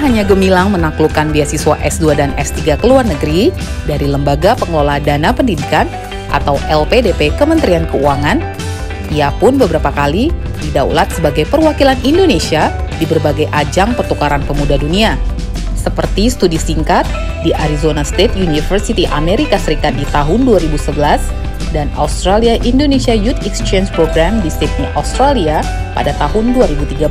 hanya gemilang menaklukkan beasiswa S2 dan S3 ke luar negeri dari Lembaga Pengelola Dana Pendidikan atau LPDP Kementerian Keuangan, ia pun beberapa kali didaulat sebagai perwakilan Indonesia di berbagai ajang pertukaran pemuda dunia, seperti studi singkat di Arizona State University Amerika Serikat di tahun 2011 dan Australia Indonesia Youth Exchange Program di Sydney, Australia pada tahun 2013.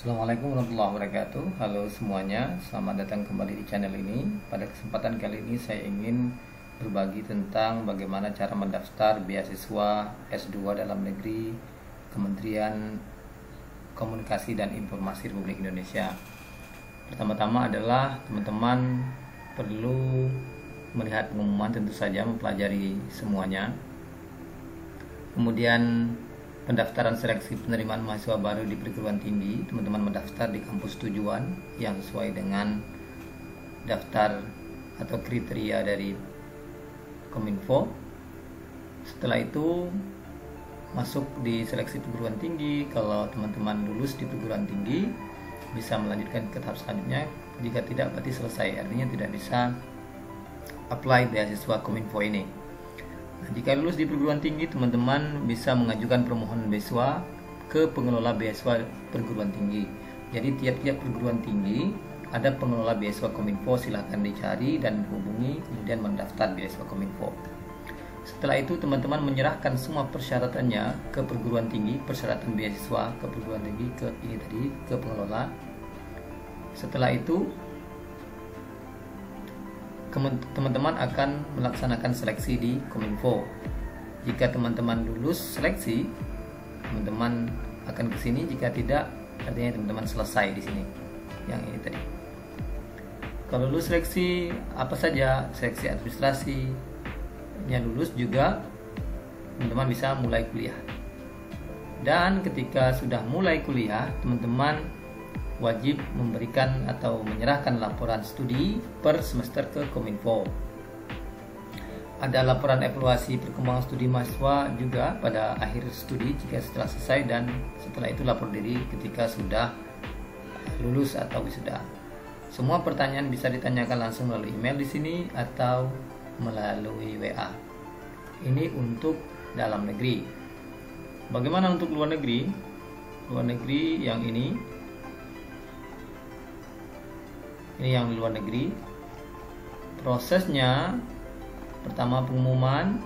Assalamualaikum warahmatullahi wabarakatuh. Halo semuanya, selamat datang kembali di channel ini. Pada kesempatan kali ini saya ingin berbagi tentang bagaimana cara mendaftar beasiswa S2 dalam negeri Kementerian Komunikasi dan Informasi Republik Indonesia. Pertama-tama adalah teman-teman perlu melihat pengumuman, tentu saja mempelajari semuanya. Kemudian pendaftaran seleksi penerimaan mahasiswa baru di perguruan tinggi, teman-teman mendaftar di kampus tujuan yang sesuai dengan daftar atau kriteria dari Kominfo. Setelah itu masuk di seleksi perguruan tinggi. Kalau teman-teman lulus di perguruan tinggi bisa melanjutkan ke tahap selanjutnya. Jika tidak, berarti selesai, artinya tidak bisa apply beasiswa Kominfo ini. Nah, jika lulus di perguruan tinggi, teman-teman bisa mengajukan permohonan beasiswa ke pengelola beasiswa perguruan tinggi. Jadi tiap-tiap perguruan tinggi ada pengelola beasiswa Kominfo, silahkan dicari dan hubungi, kemudian mendaftar beasiswa Kominfo. Setelah itu teman-teman menyerahkan semua persyaratannya ke perguruan tinggi, persyaratan beasiswa ke perguruan tinggi, ke pengelola. Setelah itu teman-teman akan melaksanakan seleksi di Kominfo. Jika teman-teman lulus seleksi, teman-teman akan ke sini. Jika tidak, artinya teman-teman selesai di sini. Yang ini tadi. Kalau lulus seleksi apa saja, seleksi administrasinya lulus juga, teman-teman bisa mulai kuliah. Dan ketika sudah mulai kuliah, teman-teman wajib memberikan atau menyerahkan laporan studi per semester ke Kominfo. Ada laporan evaluasi perkembangan studi mahasiswa juga pada akhir studi jika setelah selesai, dan setelah itu lapor diri ketika sudah lulus atau wisuda. Semua pertanyaan bisa ditanyakan langsung melalui email di sini atau melalui WA. Ini untuk dalam negeri. Bagaimana untuk luar negeri? Luar negeri yang ini yang luar negeri. Prosesnya pertama pengumuman,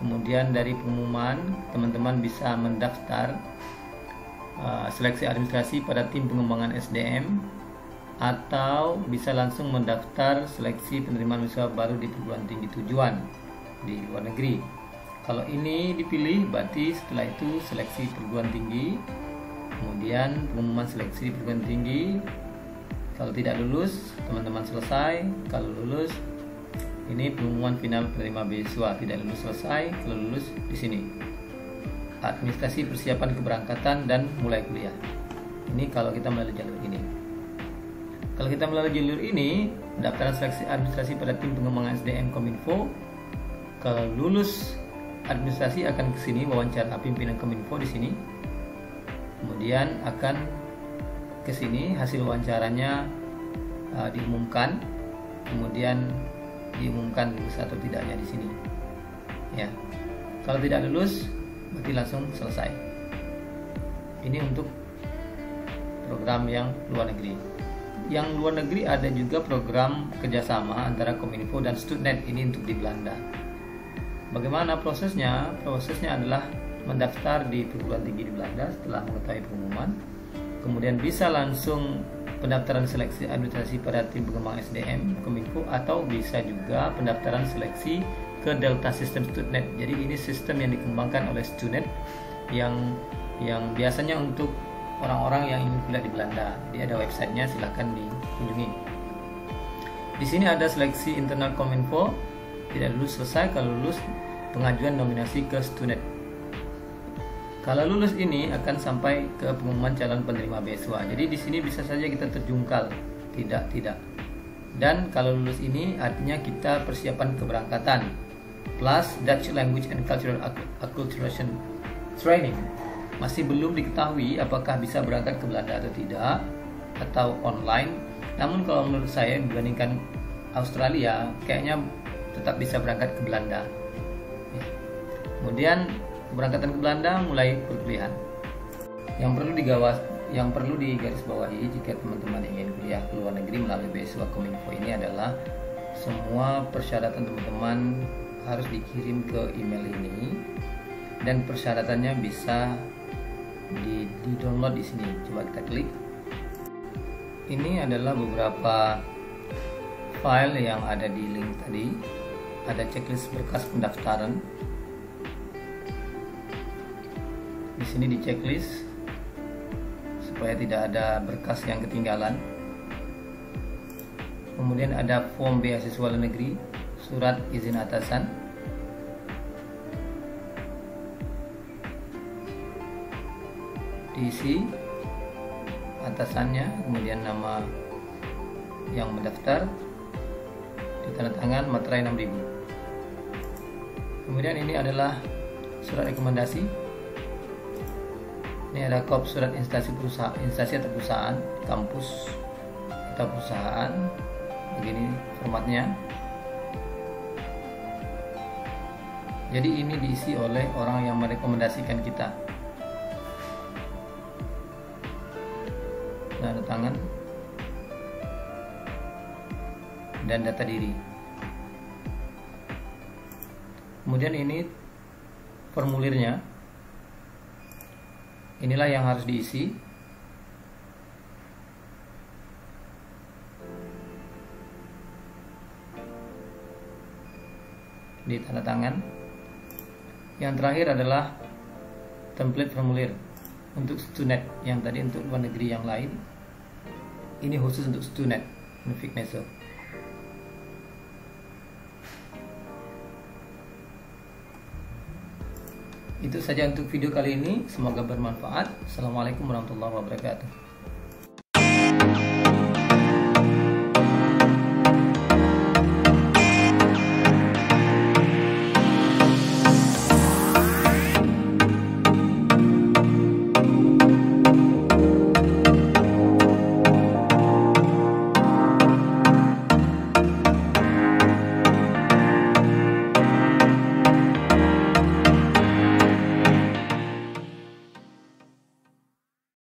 kemudian dari pengumuman teman-teman bisa mendaftar seleksi administrasi pada tim pengembangan SDM, atau bisa langsung mendaftar seleksi penerimaan mahasiswa baru di perguruan tinggi tujuan di luar negeri. Kalau ini dipilih, berarti setelah itu seleksi perguruan tinggi, kemudian pengumuman seleksi di perguruan tinggi. Kalau tidak lulus, teman-teman selesai. Kalau lulus, ini pengumuman final penerima beasiswa. Tidak lulus selesai. Kalau lulus di sini administrasi persiapan keberangkatan dan mulai kuliah. Ini kalau kita melalui jalur ini. Kalau kita melalui jalur ini, pendaftaran seleksi administrasi pada tim pengembangan SDM Kominfo. Kalau lulus administrasi akan ke sini, wawancara pimpinan Kominfo di sini. Kemudian akan ke sini, hasil wawancaranya diumumkan, kemudian diumumkan lulus atau tidaknya di sini. Ya, kalau tidak lulus, berarti langsung selesai. Ini untuk program yang luar negeri. Yang luar negeri ada juga program kerjasama antara Kominfo dan Studnet, ini untuk di Belanda. Bagaimana prosesnya? Prosesnya adalah mendaftar di perguruan tinggi di Belanda setelah mengetahui pengumuman. Kemudian bisa langsung pendaftaran seleksi administrasi pada tim pengembangan SDM Kominfo, atau bisa juga pendaftaran seleksi ke Delta System Studnet. Jadi ini sistem yang dikembangkan oleh Studnet yang biasanya untuk orang-orang yang ingin kuliah di Belanda. Jadi ada websitenya, silahkan dikunjungi. Di sini ada seleksi internal Kominfo, tidak lulus selesai. Kalau lulus, pengajuan nominasi ke Studnet. Kalau lulus ini akan sampai ke pengumuman calon penerima beasiswa. Jadi di sini bisa saja kita terjungkal, tidak. Dan kalau lulus ini artinya kita persiapan keberangkatan plus Dutch Language and Cultural Acculturation Training. Masih belum diketahui apakah bisa berangkat ke Belanda atau tidak, atau online. Namun kalau menurut saya dibandingkan Australia, kayaknya tetap bisa berangkat ke Belanda. Kemudian keberangkatan ke Belanda mulai perkuliahan. Yang perlu digarisbawahi jika teman-teman ingin kuliah ke luar negeri melalui beasiswa Kominfo ini adalah semua persyaratan teman-teman harus dikirim ke email ini, dan persyaratannya bisa di-download di sini. Coba kita klik. Ini adalah beberapa file yang ada di link tadi. Ada checklist berkas pendaftaran. Di sini di checklist supaya tidak ada berkas yang ketinggalan. Kemudian ada form beasiswa luar negeri, surat izin atasan. Diisi atasannya, kemudian nama yang mendaftar, ditandatangan, materai 6.000. Kemudian ini adalah surat rekomendasi. Ini ada kop surat instansi atau perusahaan, kampus atau perusahaan. Begini formatnya. Jadi ini diisi oleh orang yang merekomendasikan kita. Tanda tangan dan data diri. Kemudian ini formulirnya. Inilah yang harus diisi. Di tanda tangan. Yang terakhir adalah template formulir untuk Stunet. Yang tadi untuk luar negeri yang lain, ini khusus untuk Stunet, Nuffic Meso. Itu saja untuk video kali ini, semoga bermanfaat. Assalamualaikum warahmatullahi wabarakatuh.